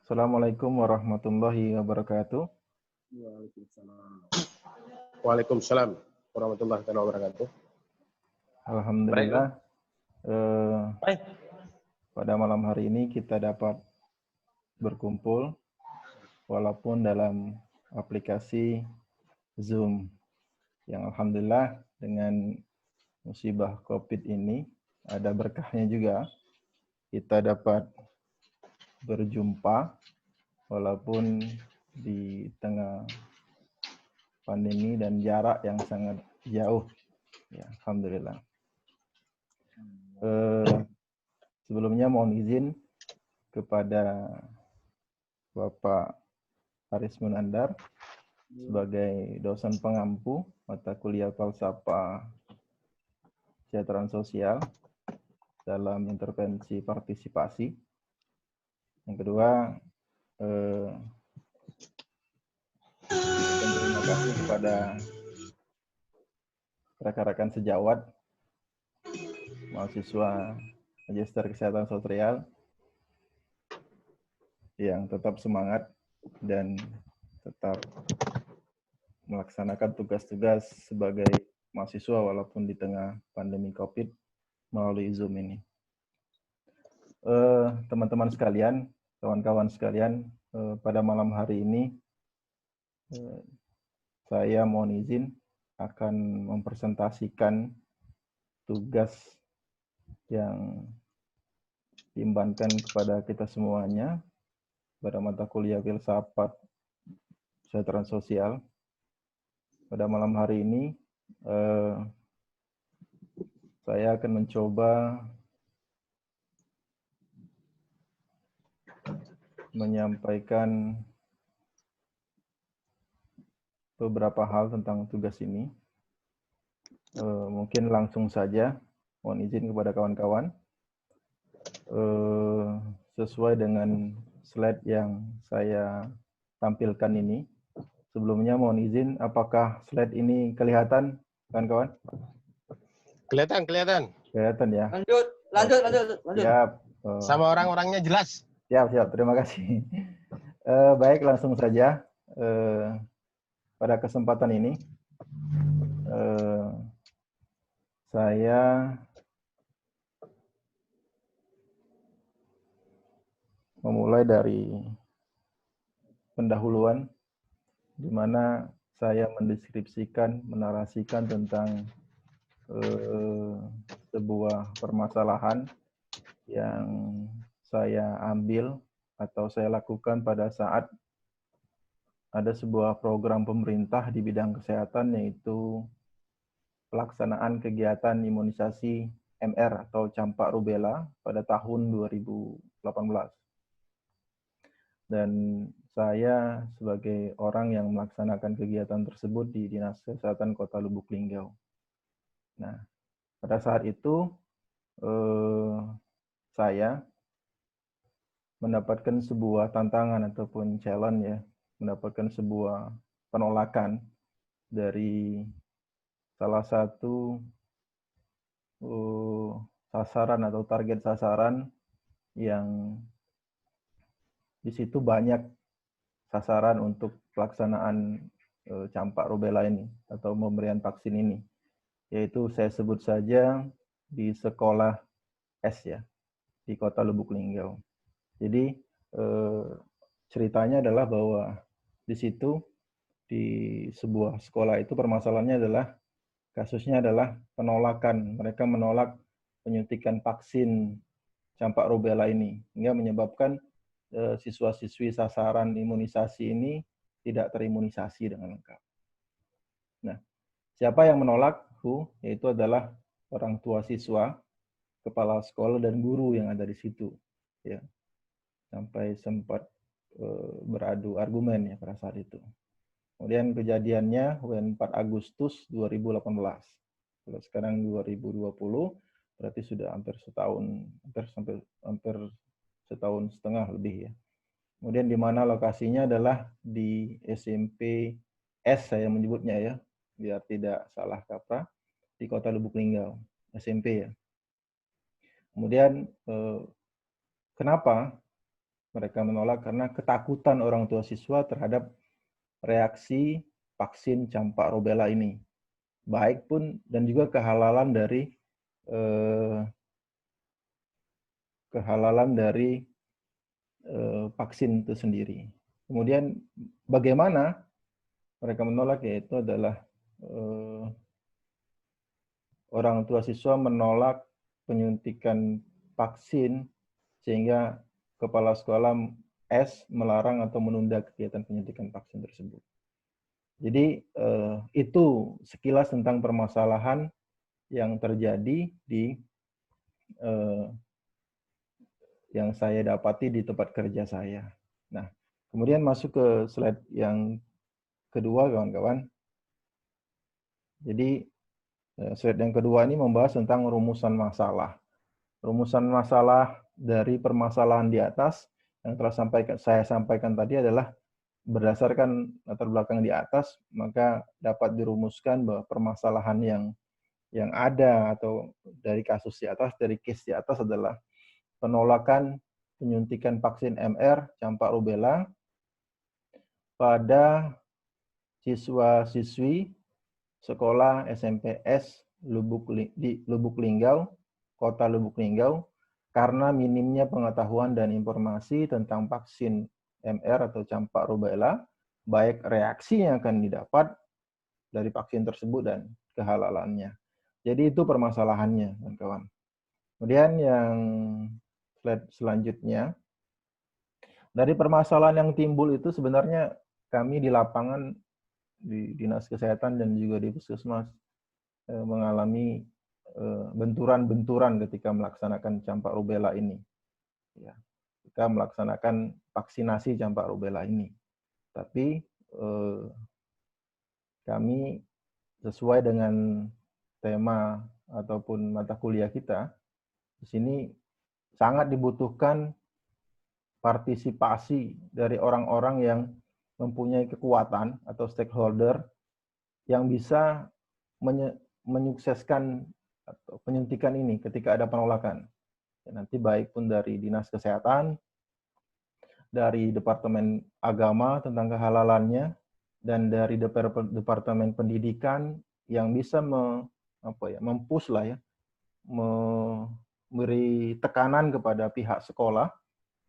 Assalamualaikum warahmatullahi wabarakatuh. Waalaikumsalam warahmatullahi wabarakatuh. Alhamdulillah, Baik. pada malam hari ini kita dapat berkumpul walaupun dalam aplikasi Zoom yang alhamdulillah dengan musibah COVID ini ada berkahnya juga. Kita dapat berjumpa walaupun di tengah pandemi dan jarak yang sangat jauh. Ya, alhamdulillah. Sebelumnya mohon izin kepada Bapak Haris Munandar sebagai dosen pengampu mata kuliah Falsafah Kesejahteraan Sosial dalam intervensi partisipasi. Yang kedua, terima kasih kepada rekan-rekan sejawat mahasiswa Magister Kesehatan Sosial yang tetap semangat dan tetap melaksanakan tugas-tugas sebagai mahasiswa walaupun di tengah pandemi COVID melalui Zoom ini. Teman-teman sekalian, kawan-kawan sekalian, pada malam hari ini saya mohon izin akan mempresentasikan tugas yang diembankan kepada kita semuanya pada mata kuliah Filsafat Kesejahteraan Sosial. Pada malam hari ini, saya akan mencoba menyampaikan beberapa hal tentang tugas ini. Mungkin langsung saja, mohon izin kepada kawan-kawan. Sesuai dengan slide yang saya tampilkan ini. Sebelumnya mohon izin, apakah slide ini kelihatan, kawan-kawan? Kelihatan. Kelihatan ya. Lanjut. Siap. Sama orang-orangnya jelas. Siap. Terima kasih. Baik, langsung saja. Pada kesempatan ini, saya memulai dari pendahuluan, di mana saya mendeskripsikan, menarasikan tentang sebuah permasalahan yang saya ambil atau saya lakukan pada saat ada sebuah program pemerintah di bidang kesehatan, yaitu pelaksanaan kegiatan imunisasi MR atau campak rubella pada tahun 2018. Dan saya sebagai orang yang melaksanakan kegiatan tersebut di Dinas Kesehatan Kota Lubuk Linggau. Nah, pada saat itu saya mendapatkan sebuah tantangan ataupun challenge ya, mendapatkan sebuah penolakan dari salah satu sasaran atau target sasaran yang di situ banyak sasaran untuk pelaksanaan campak rubella ini atau pemberian vaksin ini, yaitu saya sebut saja di sekolah S ya, di Kota Lubuk Linggau. Jadi ceritanya adalah bahwa di situ di sebuah sekolah itu permasalahannya adalah kasusnya adalah penolakan. Mereka menolak penyuntikan vaksin campak rubella ini, hingga menyebabkan siswa-siswi sasaran imunisasi ini tidak terimunisasi dengan lengkap. Nah, siapa yang menolak? Yaitu adalah orang tua siswa, kepala sekolah, dan guru yang ada di situ. Ya, sampai sempat beradu argumen ya pada saat itu. Kemudian kejadiannya 4 Agustus 2018. Kalau sekarang 2020, berarti sudah hampir setahun, hampir setahun setengah lebih ya. Kemudian di mana lokasinya adalah di SMP S, saya menyebutnya ya, biar tidak salah kaprah, di Kota Lubuk Linggau, SMP ya. Kemudian kenapa Mereka menolak karena ketakutan orang tua siswa terhadap reaksi vaksin campak rubella ini. Baik pun dan juga kehalalan dari vaksin itu sendiri. Kemudian bagaimana mereka menolak, yaitu adalah orang tua siswa menolak penyuntikan vaksin sehingga kepala sekolah S melarang atau menunda kegiatan penyuntikan vaksin tersebut. Jadi itu sekilas tentang permasalahan yang terjadi di yang saya dapati di tempat kerja saya. Nah, kemudian masuk ke slide yang kedua, kawan-kawan. Jadi slide yang kedua ini membahas tentang rumusan masalah. Rumusan masalah dari permasalahan di atas yang telah saya sampaikan tadi adalah berdasarkan latar belakang di atas, maka dapat dirumuskan bahwa permasalahan yang ada atau dari kasus di atas, dari case di atas adalah penolakan penyuntikan vaksin MR campak rubella pada siswa-siswi sekolah SMPS di Lubuk Linggau, Kota Lubuk Linggau, karena minimnya pengetahuan dan informasi tentang vaksin MR atau campak rubella, baik reaksi yang akan didapat dari vaksin tersebut dan kehalalannya. Jadi itu permasalahannya, kawan-kawan. Kemudian yang slide selanjutnya, dari permasalahan yang timbul itu sebenarnya kami di lapangan, di Dinas Kesehatan dan juga di Puskesmas mengalami benturan-benturan ketika melaksanakan campak rubella ini. Ya, ketika melaksanakan vaksinasi campak rubella ini. Tapi kami sesuai dengan tema ataupun mata kuliah kita, di sini sangat dibutuhkan partisipasi dari orang-orang yang mempunyai kekuatan atau stakeholder yang bisa menyukseskan atau penyuntikan ini ketika ada penolakan. Ya, nanti baik pun dari Dinas Kesehatan, dari Departemen Agama tentang kehalalannya, dan dari Departemen Pendidikan yang bisa mempush lah ya, memberi tekanan kepada pihak sekolah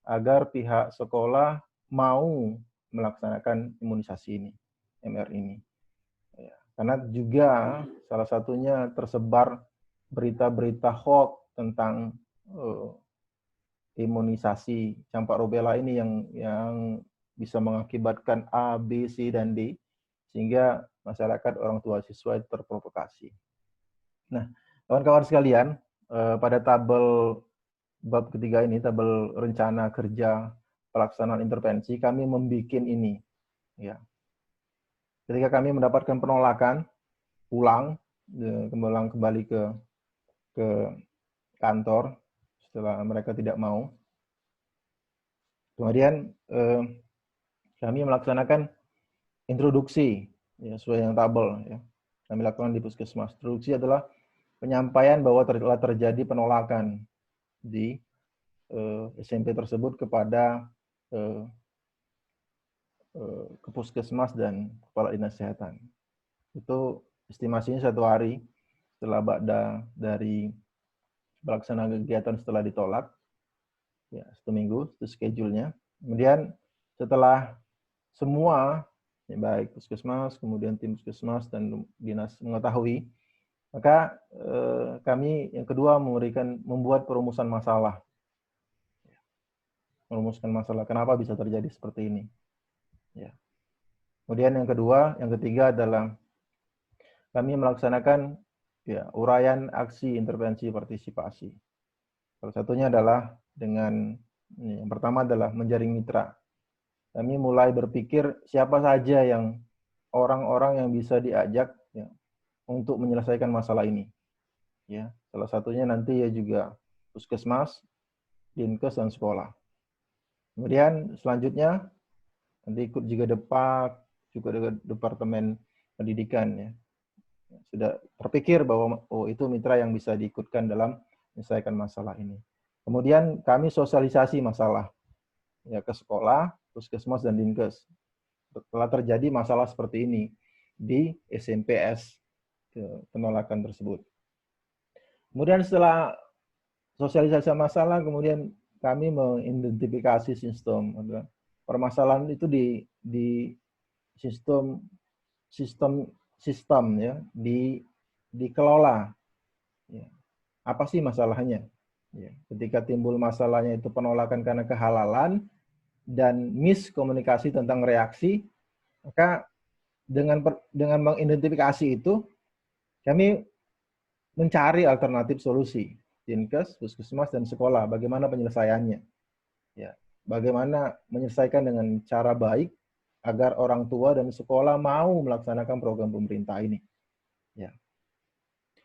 agar pihak sekolah mau melaksanakan imunisasi ini, MR ini. Ya, karena juga salah satunya tersebar berita-berita hoax tentang imunisasi campak rubella ini yang bisa mengakibatkan A, B, C, dan D, sehingga masyarakat, orang tua siswa terprovokasi. Nah, kawan-kawan sekalian, pada tabel bab ketiga ini, tabel rencana kerja pelaksanaan intervensi, kami membuat ini. Ya. Ketika kami mendapatkan penolakan, pulang kembali ke kantor setelah mereka tidak mau. Kemudian kami melaksanakan introduksi ya, sesuai yang tabel ya. Kami lakukan di Puskesmas. Introduksi adalah penyampaian bahwa telah terjadi penolakan di SMP tersebut kepada ke Puskesmas dan Kepala Dinas Kesehatan. Itu estimasinya 1 hari setelah dari pelaksanaan kegiatan setelah ditolak. Ya, 1 minggu itu schedule-nya. Kemudian setelah semua ya, baik Puskesmas, kemudian tim Puskesmas dan dinas mengetahui, maka kami yang kedua membuat perumusan masalah. Merumuskan masalah kenapa bisa terjadi seperti ini. Ya. Kemudian yang ketiga adalah kami melaksanakan ya, uraian aksi intervensi partisipasi. Salah satunya adalah yang pertama adalah menjaring mitra. Kami mulai berpikir siapa saja yang orang-orang yang bisa diajak ya, untuk menyelesaikan masalah ini. Ya, salah satunya nanti ya juga Puskesmas, Dinkes, dan sekolah. Kemudian selanjutnya nanti ikut juga Depak, juga Departemen Pendidikan ya. Sudah terpikir bahwa itu mitra yang bisa diikutkan dalam menyelesaikan masalah ini. Kemudian kami sosialisasi masalah. ya ke sekolah, puskesmas dan dinkes. Telah terjadi masalah seperti ini di SMPS penolakan tersebut. Kemudian setelah sosialisasi masalah, kemudian kami mengidentifikasi sistem. Permasalahan itu di sistem ya, dikelola. Ya. Apa sih masalahnya? Ya. Ketika timbul masalahnya itu penolakan karena kehalalan dan miskomunikasi tentang reaksi, maka dengan mengidentifikasi itu, kami mencari alternatif solusi. Dinkes, puskesmas, dan sekolah. Bagaimana penyelesaiannya? Ya, bagaimana menyelesaikan dengan cara baik agar orang tua dan sekolah mau melaksanakan program pemerintah ini. Ya.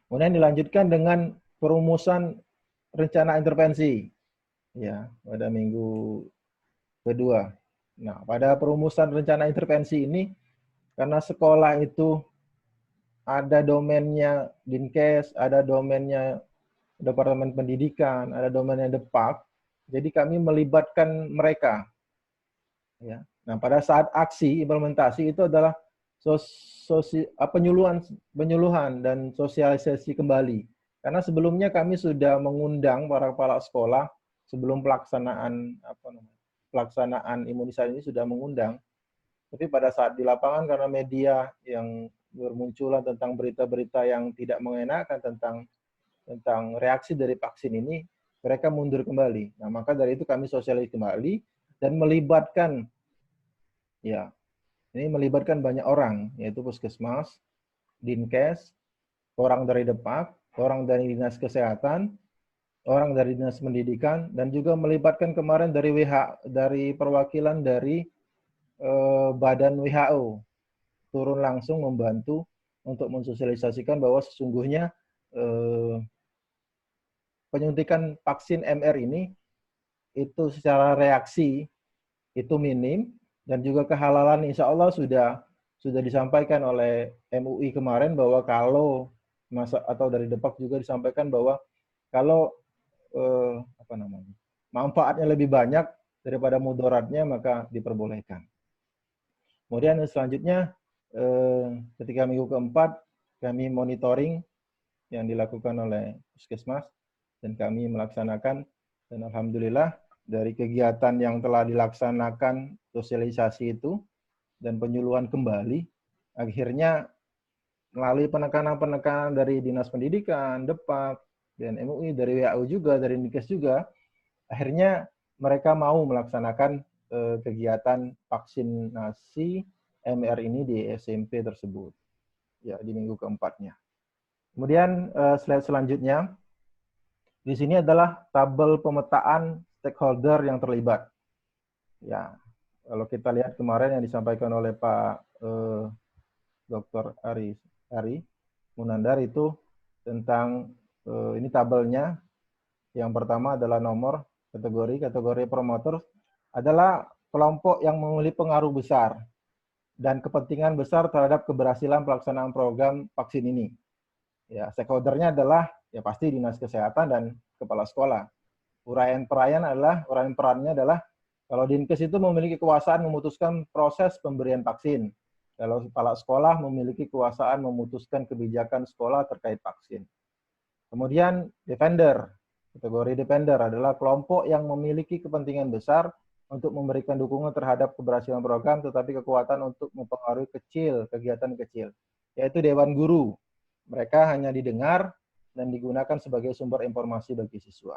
Kemudian dilanjutkan dengan perumusan rencana intervensi. Ya, pada minggu kedua. Nah, pada perumusan rencana intervensi ini, karena sekolah itu ada domainnya Dinkes, ada domainnya Departemen Pendidikan, ada domainnya Depak, jadi kami melibatkan mereka. Ya. Nah, pada saat aksi implementasi itu adalah penyuluhan dan sosialisasi kembali. Karena sebelumnya kami sudah mengundang para kepala sekolah sebelum pelaksanaan imunisasi ini sudah mengundang. Tapi pada saat di lapangan karena media yang bermunculan tentang berita-berita yang tidak mengenakan tentang reaksi dari vaksin ini, mereka mundur kembali. Nah, maka dari itu kami sosialisasi kembali dan melibatkan banyak orang, yaitu puskesmas, dinkes, orang dari Depak, orang dari dinas kesehatan, orang dari dinas pendidikan, dan juga melibatkan kemarin dari perwakilan dari badan WHO turun langsung membantu untuk mensosialisasikan bahwa sesungguhnya penyuntikan vaksin MR ini itu secara reaksi itu minim, dan juga kehalalan insya Allah sudah disampaikan oleh MUI kemarin bahwa kalau atau dari Depak juga disampaikan bahwa kalau manfaatnya lebih banyak daripada mudaratnya maka diperbolehkan. Kemudian selanjutnya ketika minggu keempat kami monitoring yang dilakukan oleh puskesmas dan kami melaksanakan, dan alhamdulillah dari kegiatan yang telah dilaksanakan sosialisasi itu dan penyuluhan kembali, akhirnya melalui penekanan-penekanan dari Dinas Pendidikan, Depak, dan MUI, dari WHO juga, dari Dinkes juga, akhirnya mereka mau melaksanakan kegiatan vaksinasi MR ini di SMP tersebut. Ya, di minggu keempatnya. Kemudian slide selanjutnya, di sini adalah tabel pemetaan stakeholder yang terlibat. Ya, kalau kita lihat kemarin yang disampaikan oleh Pak Dr. Ari Munandar itu tentang ini tabelnya. Yang pertama adalah nomor kategori promotor adalah kelompok yang memiliki pengaruh besar dan kepentingan besar terhadap keberhasilan pelaksanaan program vaksin ini. Ya, stakeholdernya adalah ya pasti dinas kesehatan dan kepala sekolah. Uraian perannya adalah kalau Dinkes itu memiliki kekuasaan memutuskan proses pemberian vaksin. Kalau kepala sekolah memiliki kekuasaan memutuskan kebijakan sekolah terkait vaksin. Kemudian kategori defender adalah kelompok yang memiliki kepentingan besar untuk memberikan dukungan terhadap keberhasilan program, tetapi kekuatan untuk mempengaruhi kegiatan kecil, yaitu Dewan Guru. Mereka hanya didengar dan digunakan sebagai sumber informasi bagi siswa.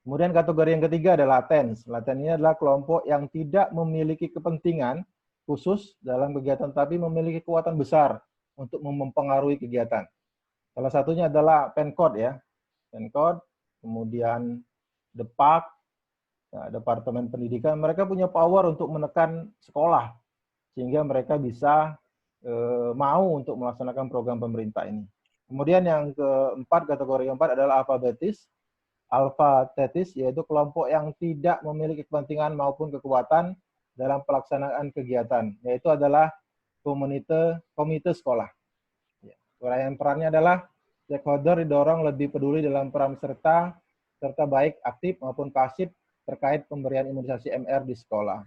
Kemudian kategori yang ketiga adalah latens. Latens ini adalah kelompok yang tidak memiliki kepentingan khusus dalam kegiatan, tapi memiliki kekuatan besar untuk mempengaruhi kegiatan. Salah satunya adalah Penkod ya. Penkod, kemudian Depak, ya, Departemen Pendidikan, mereka punya power untuk menekan sekolah sehingga mereka bisa mau untuk melaksanakan program pemerintah ini. Kemudian yang keempat, kategori keempat adalah alfatetis, yaitu kelompok yang tidak memiliki kepentingan maupun kekuatan dalam pelaksanaan kegiatan, yaitu adalah komite sekolah. Uraian perannya adalah stakeholder didorong lebih peduli dalam peran serta baik aktif maupun pasif terkait pemberian imunisasi MR di sekolah.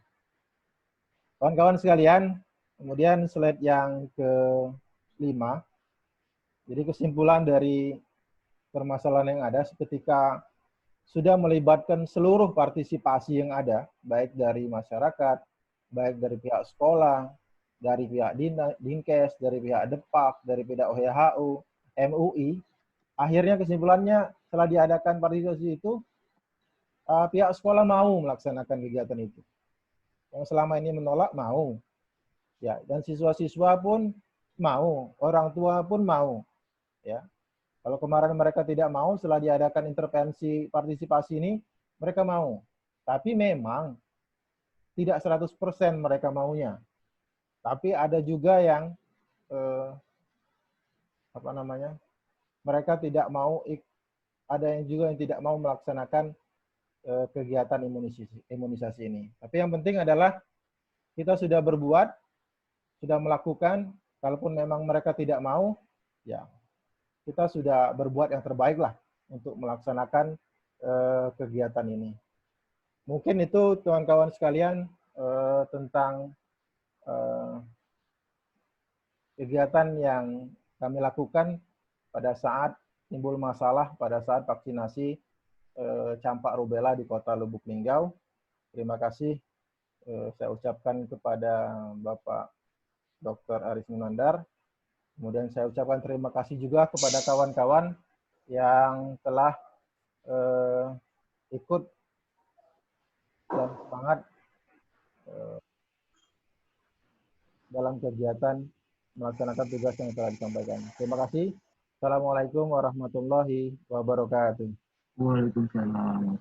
Kawan-kawan sekalian, kemudian slide yang ke-5. Jadi kesimpulan dari permasalahan yang ada ketika sudah melibatkan seluruh partisipasi yang ada, baik dari masyarakat, baik dari pihak sekolah, dari pihak Dinkes, dari pihak Depak, dari pihak OHHU, MUI, akhirnya kesimpulannya setelah diadakan partisipasi itu, pihak sekolah mau melaksanakan kegiatan itu. Yang selama ini menolak mau, ya, dan siswa-siswa pun mau, orang tua pun mau, ya. Kalau kemarin mereka tidak mau, setelah diadakan intervensi partisipasi ini, mereka mau. Tapi memang tidak 100% mereka maunya. Tapi ada juga yang mereka tidak mau, ada yang juga yang tidak mau melaksanakan kegiatan imunisasi ini. Tapi yang penting adalah kita sudah berbuat, sudah melakukan, kalaupun memang mereka tidak mau, ya kita sudah berbuat yang terbaik lah untuk melaksanakan kegiatan ini. Mungkin itu kawan-kawan sekalian tentang kegiatan yang kami lakukan pada saat timbul masalah pada saat vaksinasi campak rubella di Kota Lubuk Linggau. Terima kasih saya ucapkan kepada Bapak Dr. Aris Munandar. Kemudian saya ucapkan terima kasih juga kepada kawan-kawan yang telah ikut dan semangat dalam kegiatan melaksanakan tugas yang telah disampaikan. Terima kasih. Assalamualaikum warahmatullahi wabarakatuh. Waalaikumsalam.